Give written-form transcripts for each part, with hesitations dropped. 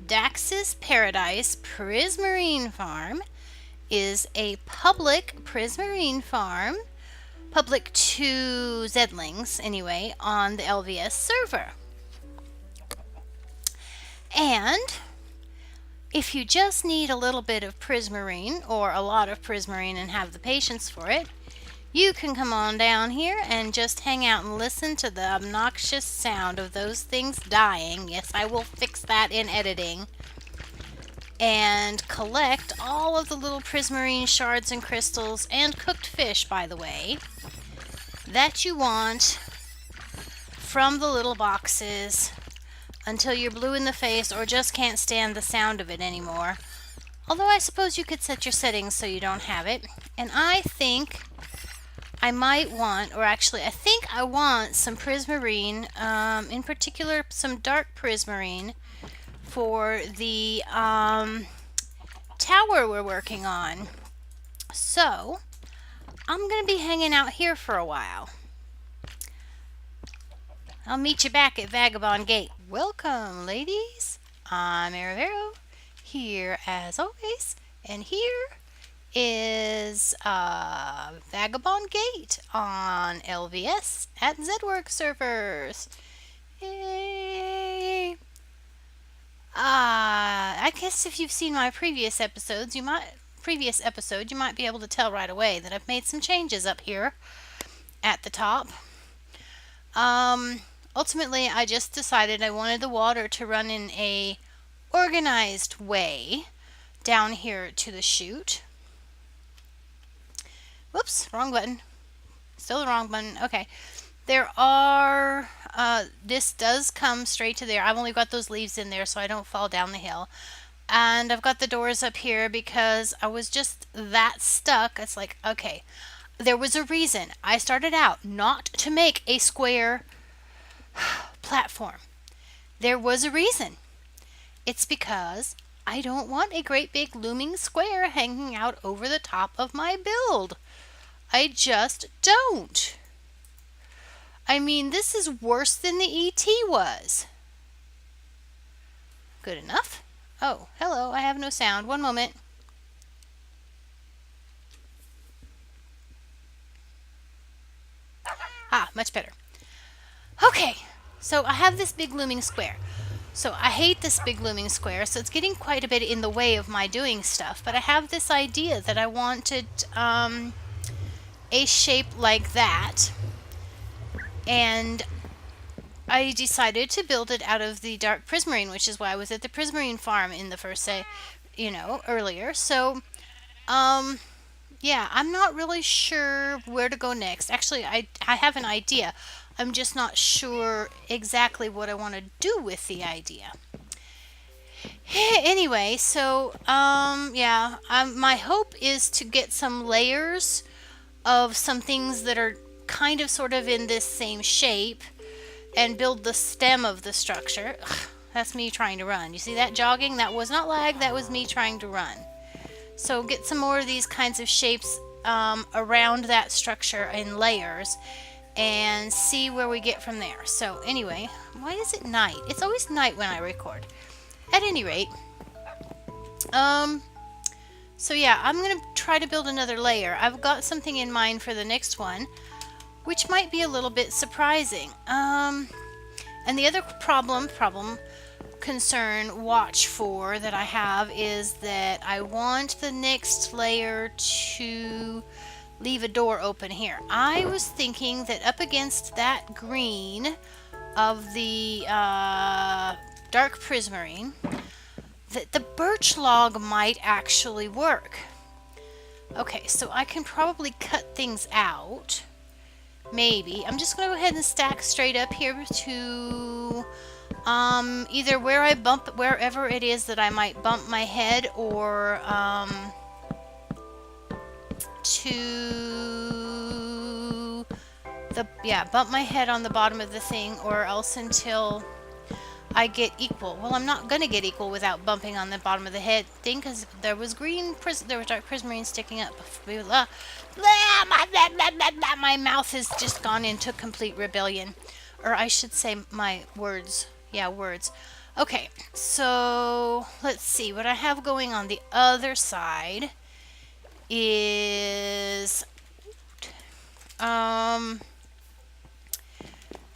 Dax's Paradise Prismarine Farm is a public prismarine farm, public to Zedlings anyway, on the LVS server. And if you just need a little bit of prismarine or a lot of prismarine and have the patience for it, you can come on down here and just hang out and listen to the obnoxious sound of those things dying. Yes, I will fix that in editing. And collect all of the little prismarine shards and crystals and cooked fish, by the way, that you want from the little boxes until you're blue in the face or just can't stand the sound of it anymore. Although I suppose you could set your settings so you don't have it. And I think I might want, or actually I think I want some prismarine, in particular some dark prismarine for the tower we're working on. So I'm going to be hanging out here for a while. I'll meet you back at Vagabond Gate. Welcome, ladies. I'm Aravero, here as always, and here is Vagabond Gate on LVS at Zedwork servers. Yay! I guess if you've seen my previous episodes, you might be able to tell right away that I've made some changes up here at the top. Ultimately, I just decided I wanted the water to run in a organized way down here to the chute. Whoops, wrong button. Still the wrong button. Okay. There are, this does come straight to there. I've only got those leaves in there so I don't fall down the hill. And I've got the doors up here because I was just that stuck. It's like, okay, there was a reason. I started out not to make a square platform. There was a reason. It's because I don't want a great big looming square hanging out over the top of my build. I just don't. I mean, this is worse than the ET was. Good enough. Oh, hello, I have no sound. One moment. Ah, much better. Okay, so I have this big looming square. So I hate this big looming square, so it's getting quite a bit in the way of my doing stuff. But I have this idea that I wanted a shape like that. And I decided to build it out of the dark prismarine, which is why I was at the prismarine farm in the first day, earlier. So, yeah, I'm not really sure where to go next. Actually, I have an idea. I'm just not sure exactly what I want to do with the idea. Anyway, so, yeah, my hope is to get some layers of some things that are kind of sort of in this same shape and build the stem of the structure. Ugh, that's me trying to run. You see that jogging? That was not lag, that was me trying to run. So get some more of these kinds of shapes around that structure in layers and see where we get from there. So anyway, why is it night? It's always night when I record. At any rate, so yeah, I'm going to try to build another layer. I've got something in mind for the next one, which might be a little bit surprising. And the other concern, watch for that I have is that I want the next layer to leave a door open here. I was thinking that up against that green of the dark prismarine, that the birch log might actually work. Okay, so I can probably cut things out. Maybe. I'm just going to go ahead and stack straight up here to either where I bump, wherever it is that I might bump my head, or to the, bump my head on the bottom of the thing, or else until I get equal. Well, I'm not going to get equal without bumping on the bottom of the head thing, because there was dark prismarine sticking up. My mouth has just gone into complete rebellion. Or I should say my words. Yeah, words. Okay, so let's see. What I have going on the other side is um,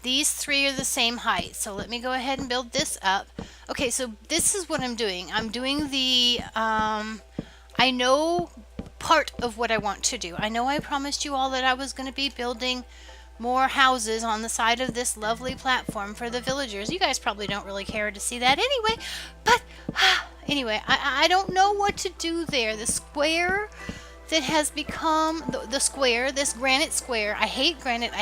these three are the same height. So let me go ahead and build this up. Okay, so this is what I'm doing. I'm doing the, I know part of what I want to do. I know I promised you all that I was going to be building more houses on the side of this lovely platform for the villagers. You guys probably don't really care to see that anyway, but anyway, I don't know what to do there. The square that has become the square, this granite square. I hate granite,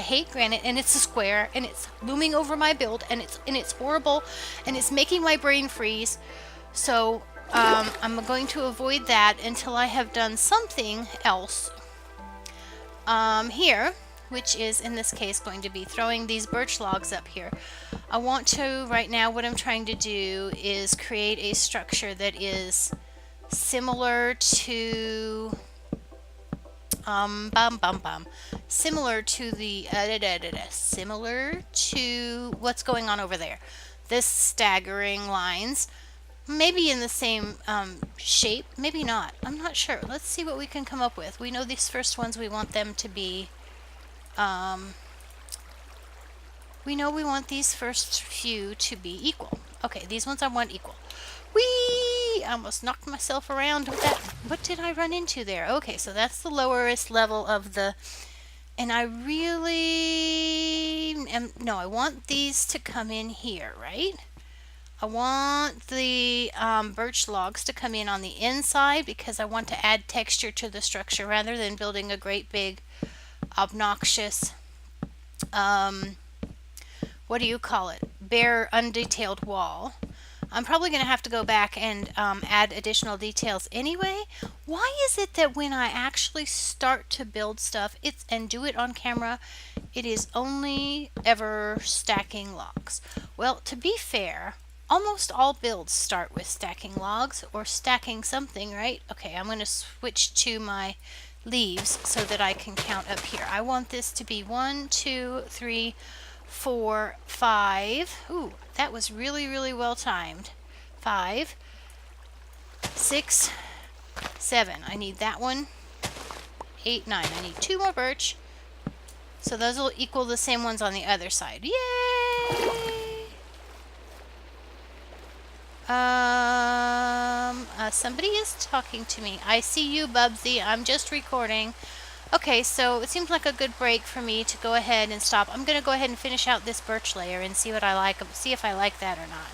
and it's a square, and it's looming over my build, and it's horrible, and it's making my brain freeze. So I'm going to avoid that until I have done something else here, which is in this case going to be throwing these birch logs up here. I want to, right now, what I'm trying to do is create a structure that is similar to similar to the similar to what's going on over there. This staggering lines, maybe in the same shape, maybe not. I'm not sure. Let's see what we can come up with. We know these first ones, we want them to be we know we want these first few to be equal. Okay, these ones I want equal. Whee! I almost knocked myself around with that. What did I run into there? Okay, so that's the lowest level of the... And I really am... No, I want these to come in here, right? I want the birch logs to come in on the inside because I want to add texture to the structure rather than building a great big obnoxious what do you call it? Bare, undetailed wall. I'm probably going to have to go back and add additional details anyway. Why is it that when I actually start to build stuff and do it on camera, it is only ever stacking logs? Well, to be fair, almost all builds start with stacking logs or stacking something, right? Okay, I'm going to switch to my leaves so that I can count up here. I want this to be 1, 2, 3, 4, 5. Ooh, that was really, really well timed. 5, 6, 7. I need that one. 8, 9. I need 2 more birch. So those will equal the same ones on the other side. Yay! Somebody is talking to me. I see you, Bubsy. I'm just recording. Okay, so it seems like a good break for me to go ahead and stop. I'm going to go ahead and finish out this birch layer and see what I like, see if I like that or not.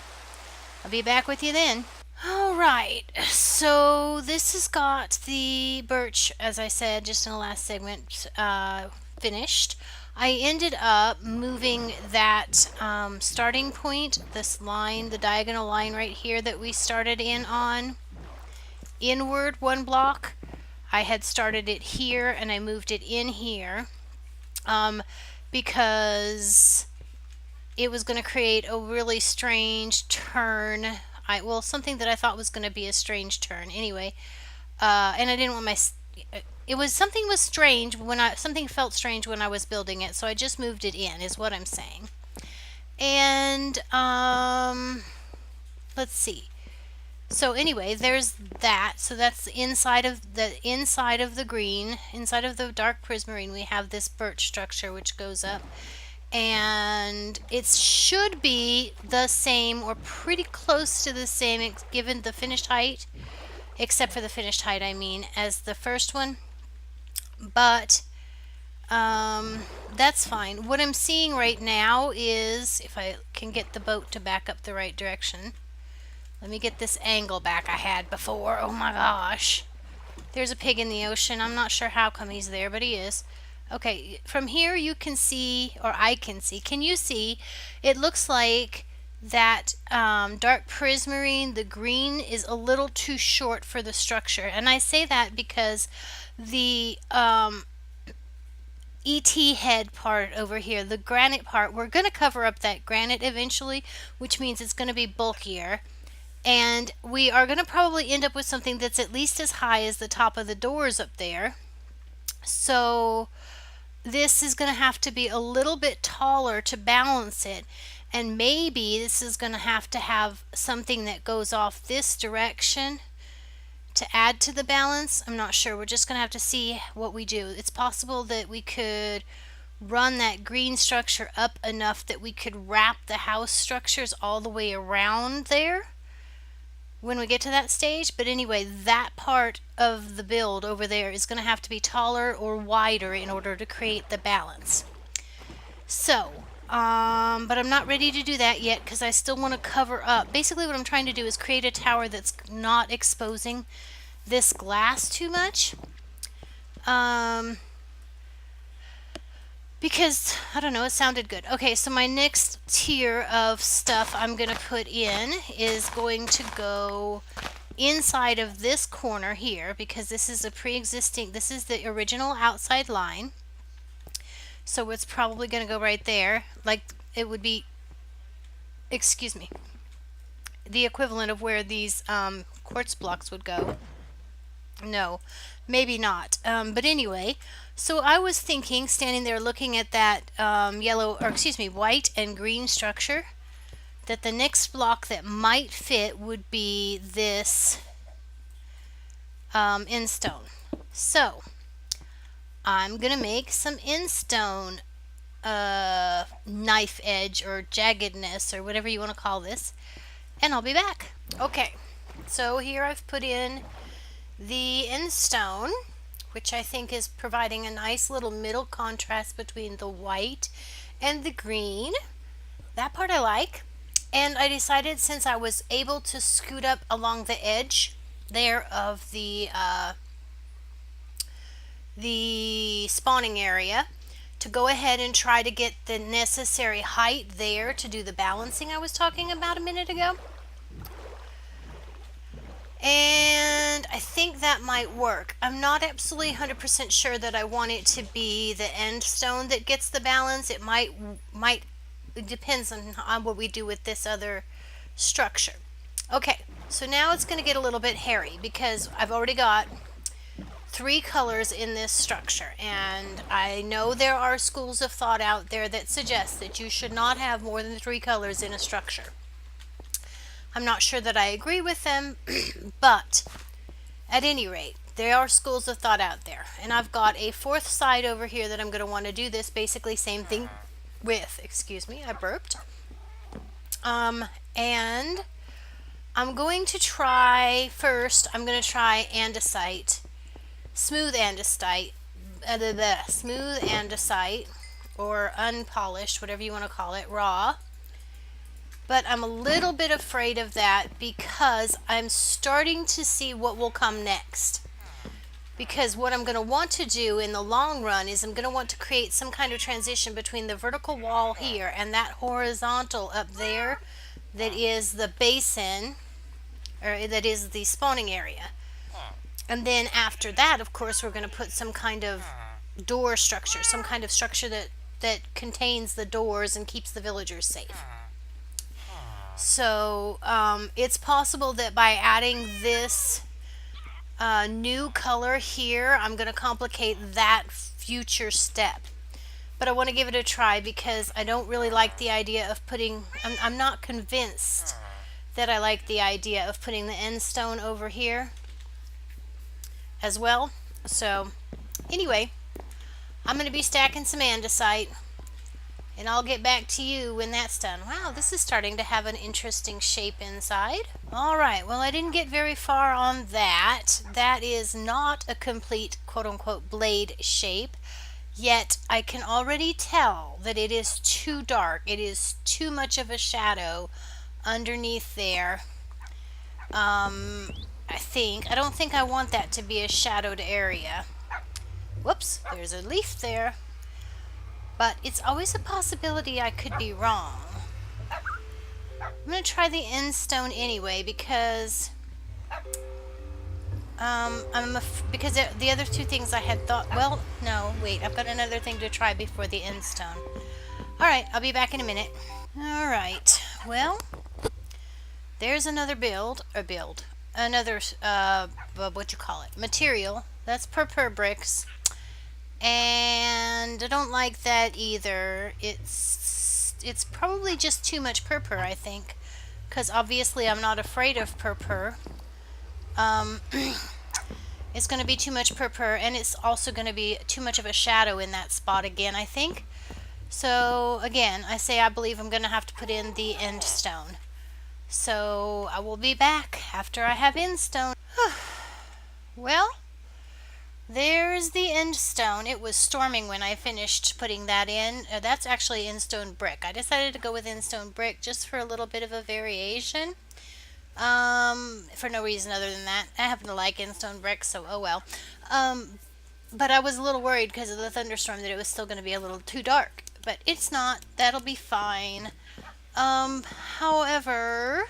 I'll be back with you then. Alright, so this has got the birch, as I said just in the last segment, finished. I ended up moving that starting point, this line, the diagonal line right here that we started in on, inward 1 block. I had started it here and I moved it in here because it was going to create a really strange turn. Well, something that I thought was going to be a strange turn anyway. And I didn't want my... something was strange when something felt strange when I was building it, so I just moved it in, is what I'm saying. And let's see. So anyway, there's that. So that's the inside of the green, inside of the dark prismarine. We have this birch structure which goes up, and it should be the same or pretty close to the same, given the finished height, except for the finished height, I mean, as the first one. But that's fine. What I'm seeing right now is, if I can get the boat to back up the right direction. Let me get this angle back I had before. Oh my gosh. There's a pig in the ocean. I'm not sure how come he's there, but he is. Okay, from here you can see, or I can see. Can you see? It looks like that dark prismarine, the green, is a little too short for the structure. And I say that because the ET head part over here, the granite part, we're going to cover up that granite eventually, which means it's going to be bulkier. And we are going to probably end up with something that's at least as high as the top of the doors up there. So this is going to have to be a little bit taller to balance it. And maybe this is going to have something that goes off this direction to add to the balance. I'm not sure. We're just going to have to see what we do. It's possible that we could run that green structure up enough that we could wrap the house structures all the way around there when we get to that stage. But anyway, that part of the build over there is going to have to be taller or wider in order to create the balance. So, but I'm not ready to do that yet because I still want to cover up. Basically what I'm trying to do is create a tower that's not exposing this glass too much. Because, I don't know, it sounded good. Okay, so my next tier of stuff I'm going to put in is going to go inside of this corner here, because this is a pre-existing, this is the original outside line. So it's probably going to go right there, like it would be, excuse me, the equivalent of where these quartz blocks would go. No, maybe not. But anyway, so I was thinking, standing there looking at that white and green structure, that the next block that might fit would be this end stone. So I'm gonna make some end stone knife edge or jaggedness or whatever you want to call this, and I'll be back. Okay, so here I've put in the end stone, which I think is providing a nice little middle contrast between the white and the green. That part I like. And I decided, since I was able to scoot up along the edge there of the spawning area, to go ahead and try to get the necessary height there to do the balancing I was talking about a minute ago. And I think that might work. I'm not absolutely 100% sure that I want it to be the end stone that gets the balance. It it depends on what we do with this other structure. Okay, so now it's going to get a little bit hairy because I've already got 3 colors in this structure, and I know there are schools of thought out there that suggest that you should not have more than 3 colors in a structure. I'm not sure that I agree with them, but at any rate, there are schools of thought out there. And I've got a 4th side over here that I'm going to want to do this basically same thing with. Excuse me, I burped. And I'm going to try, first, I'm going to try andesite, smooth andesite, or unpolished, whatever you want to call it, raw. But I'm a little bit afraid of that because I'm starting to see what will come next. Because what I'm going to want to do in the long run is I'm going to want to create some kind of transition between the vertical wall here and that horizontal up there that is the basin, or that is the spawning area. And then after that, of course, we're going to put some kind of door structure, some kind of structure that contains the doors and keeps the villagers safe. So it's possible that by adding this new color here, I'm going to complicate that future step. But I want to give it a try because I don't really like the idea of putting, I'm not convinced that I like the idea of putting the end stone over here as well. So anyway, I'm going to be stacking some andesite, and I'll get back to you when that's done. Wow, this is starting to have an interesting shape inside. Alright, well, I didn't get very far on that. That is not a complete quote-unquote blade shape, yet I can already tell that it is too dark. It is too much of a shadow underneath there. I don't think I want that to be a shadowed area. Whoops, there's a leaf there. But it's always a possibility I could be wrong. I'm going to try the end stone anyway because because the other 2 things I had thought, well, no, wait, I've got another thing to try before the end stone. Alright, I'll be back in a minute. Alright, well, there's another another, material. That's purple bricks. And I don't like that either. It's it's probably just too much purpur, I think, because obviously I'm not afraid of purpur. It's going to be too much purpur, and it's also going to be too much of a shadow in that spot again, I think. So again, I say I believe I'm going to have to put in the end stone. So I will be back after I have end stone. Well, there's the end stone. It was storming when I finished putting that in. That's actually end stone brick. I decided to go with end stone brick just for a little bit of a variation. For no reason other than that. I happen to like end stone brick, so oh well. But I was a little worried because of the thunderstorm that it was still going to be a little too dark. But it's not. That'll be fine. However,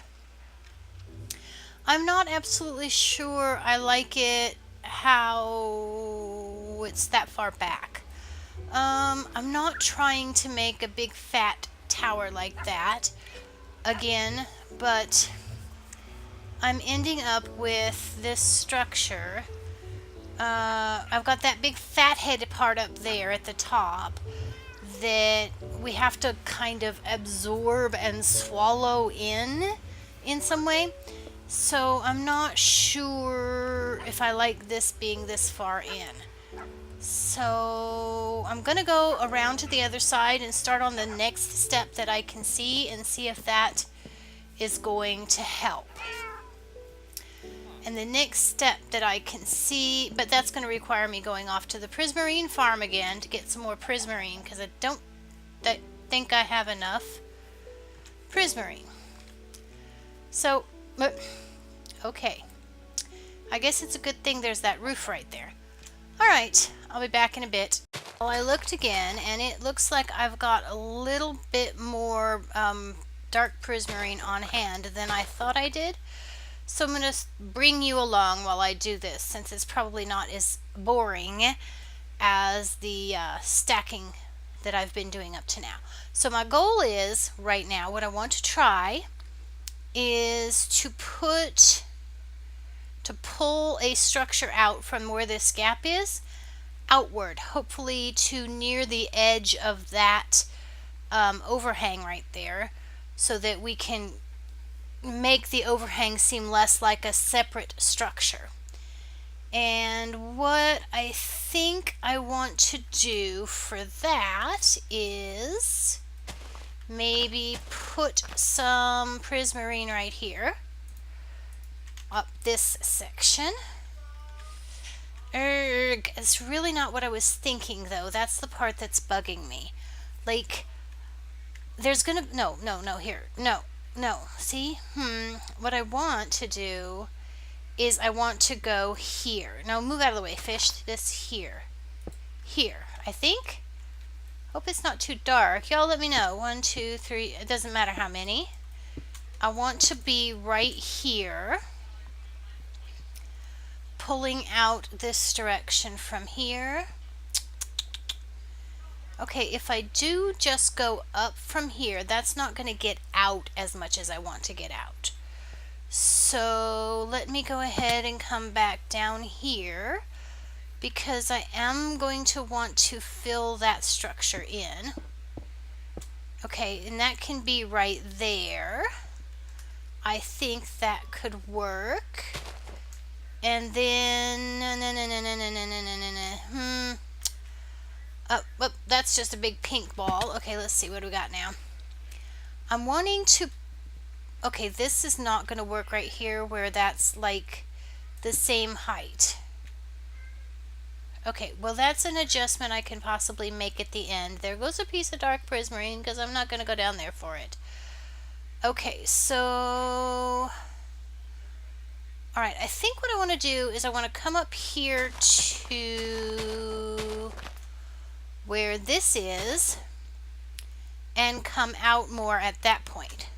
I'm not absolutely sure I like it how it's that far back. I'm not trying to make a big fat tower like that again, but I'm ending up with this structure. I've got that big fat head part up there at the top that we have to kind of absorb and swallow in some way. So I'm not sure if I like this being this far in. So I'm going to go around to the other side and start on the next step that I can see and see if that is going to help. And the next step that I can see, but that's going to require me going off to the prismarine farm again to get some more prismarine because I don't think I have enough prismarine. So, okay. I guess it's a good thing there's that roof right there. Alright, I'll be back in a bit. Well, I looked again, and it looks like I've got a little bit more dark prismarine on hand than I thought I did. So I'm going to bring you along while I do this, since it's probably not as boring as the stacking that I've been doing up to now. So my goal is, right now, what I want to try is to pull a structure out from where this gap is, outward, hopefully to near the edge of that overhang right there, so that we can make the overhang seem less like a separate structure. And what I think I want to do for that is maybe put some prismarine right here up this section. It's really not what I was thinking, though. That's the part that's bugging me. Like, there's gonna no see, what I want to do is I want to go here. Now move out of the way, fish. This here, I think. Hope it's not too dark. Y'all let me know. 1, 2, 3, it doesn't matter how many. I want to be right here, pulling out this direction from here. Okay, if I do just go up from here, that's not going to get out as much as I want to get out. So let me go ahead and come back down here, because I am going to want to fill that structure in. Okay, and that can be right there. I think that could work. And then oh, that's just a big pink ball. Okay, let's see what we got now. I'm wanting to, okay, this is not going to work right here where that's like the same height. Okay, well that's an adjustment I can possibly make at the end. There goes a piece of dark prismarine because I'm not going to go down there for it. Okay, so alright, I think what I want to do is I want to come up here to where this is and come out more at that point.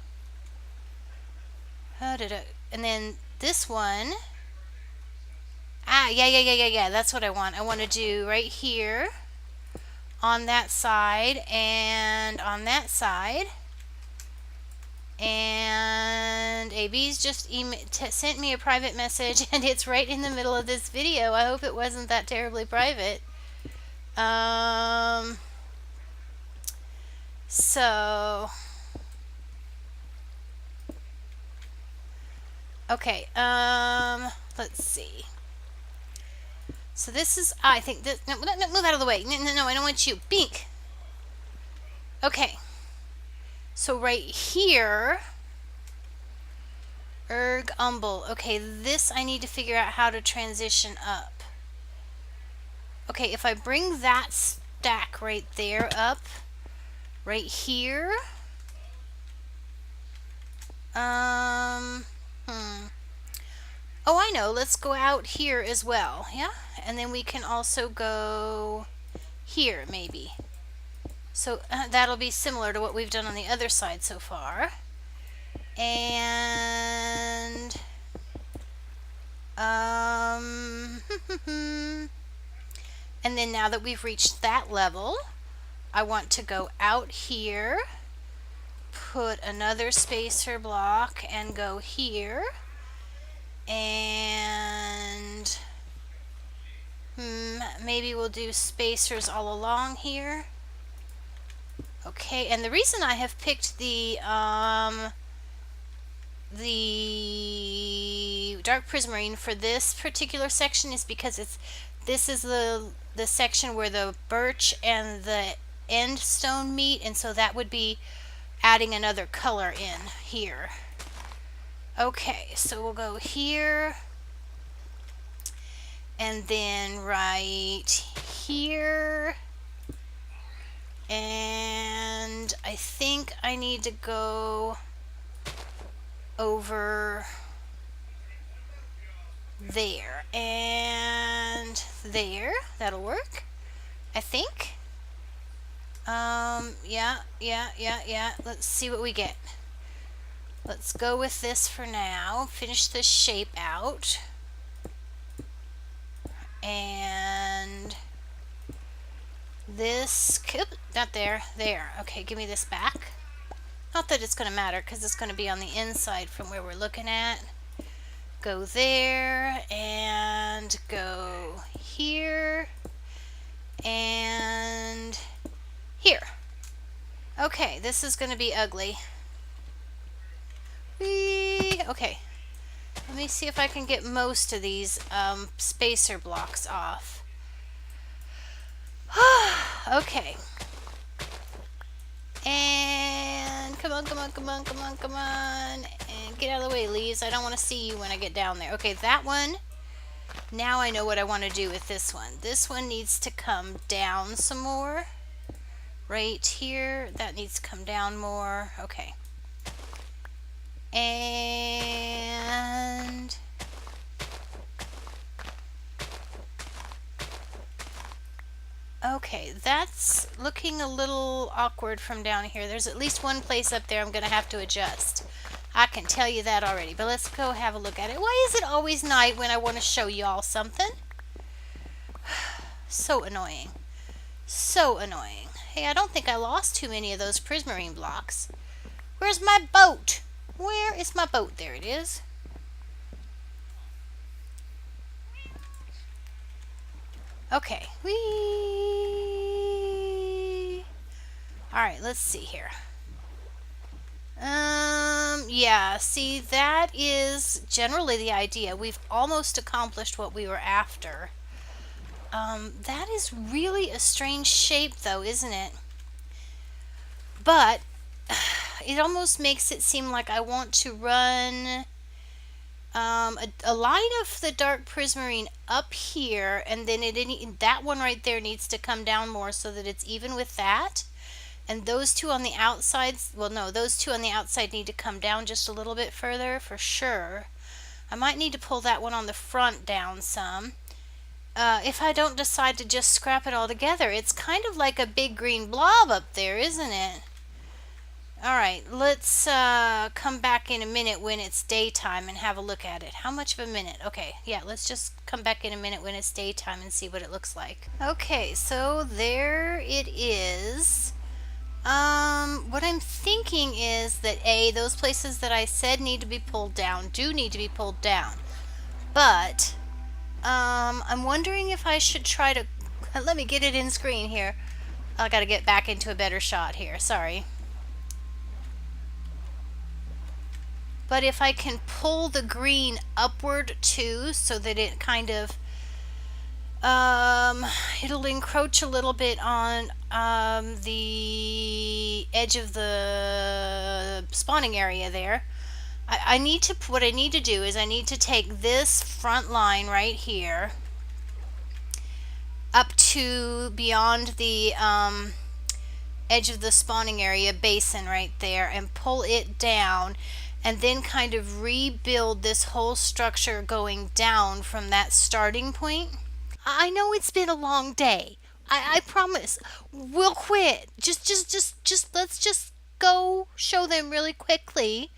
And then this one, yeah, that's what I want. I want to do right here on that side and on that side. And AB's just sent me a private message, and it's right in the middle of this video. I hope it wasn't that terribly private. So, okay, let's see. So this is, I think this, no, move out of the way. No, I don't want you. Bink. Okay. So right here, erg umble. Okay, this I need to figure out how to transition up. Okay, if I bring that stack right there up, right here, oh, I know, let's go out here as well, yeah? And then we can also go here, maybe. So that'll be similar to what we've done on the other side so far. And, and then now that we've reached that level, I want to go out here, put another spacer block, and go here. And maybe we'll do spacers all along here. Okay, and the reason I have picked the dark prismarine for this particular section is because this is the section where the birch and the end stone meet, and so that would be adding another color in here. Okay, so we'll go here, and then right here, and I think I need to go over there and there. That'll work, I think. Yeah. Let's see what we get. Let's go with this for now. Finish this shape out. And this, not there, there. Okay, give me this back. Not that it's going to matter because it's going to be on the inside from where we're looking at. Go there and go here and here. Okay, this is going to be ugly. Whee! Okay, let me see if I can get most of these spacer blocks off. Okay. And come on. And get out of the way, leaves. I don't want to see you when I get down there. Okay, that one. Now I know what I want to do with this one. This one needs to come down some more. Right here. That needs to come down more. Okay. And okay, that's looking a little awkward from down here. There's at least one place up there I'm going to have to adjust. I can tell you that already, but let's go have a look at it. Why is it always night when I want to show y'all something? So annoying. So annoying. Hey, I don't think I lost too many of those prismarine blocks. Where's my boat? Where is my boat? There it is. Okay. Whee! Alright, let's see here. Yeah, see, that is generally the idea. We've almost accomplished what we were after. That is really a strange shape, though, isn't it? But it almost makes it seem like I want to run a line of the dark prismarine up here, and then that one right there needs to come down more so that it's even with that. And those two on the outside, well, no, those two on the outside need to come down just a little bit further for sure. I might need to pull that one on the front down some. If I don't decide to just scrap it all together, it's kind of like a big green blob up there, isn't it? Alright, let's come back in a minute when it's daytime and have a look at it. How much of a minute? Okay, yeah, let's just come back in a minute when it's daytime and see what it looks like. Okay, so there it is. What I'm thinking is that those places that I said need to be pulled down do need to be pulled down. But, I'm wondering if I should try to, let me get it in screen here. I got to get back into a better shot here. Sorry. But if I can pull the green upward too, so that it kind of it'll encroach a little bit on the edge of the spawning area there. I need to, what I need to do is I need to take this front line right here up to beyond the edge of the spawning area basin right there and pull it down, and then kind of rebuild this whole structure going down from that starting point. I know it's been a long day. I promise. We'll quit. Just let's just go show them really quickly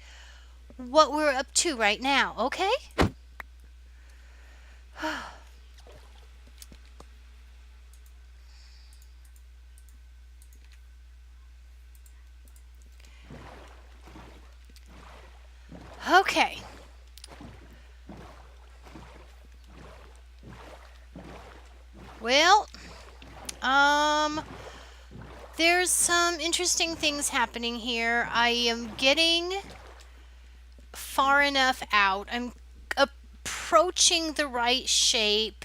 what we're up to right now, okay? Okay. Well, there's some interesting things happening here. I am getting far enough out. I'm approaching the right shape.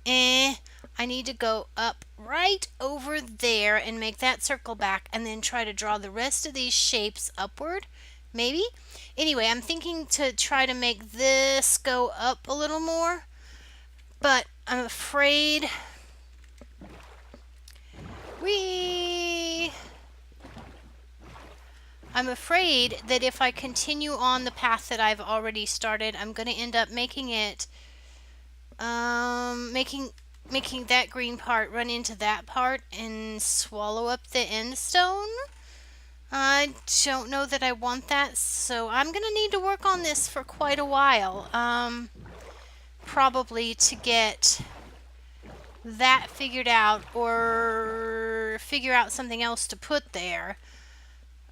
I need to go up right over there and make that circle back and then try to draw the rest of these shapes upward. Maybe? Anyway, I'm thinking to try to make this go up a little more, but I'm afraid I'm afraid that if I continue on the path that I've already started, I'm going to end up making it making that green part run into that part and swallow up the end stone. I don't know that I want that, so I'm going to need to work on this for quite a while. Probably to get that figured out, or figure out something else to put there,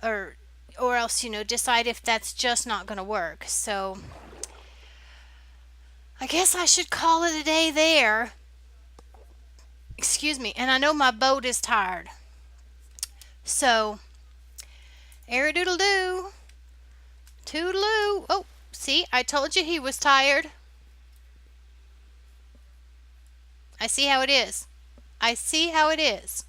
or else, you know, decide if that's just not going to work. So I guess I should call it a day there. Excuse me. And I know my boat is tired. So, Aridoodle-doo. Toodaloo. Oh, see, I told you he was tired. I see how it is. I see how it is.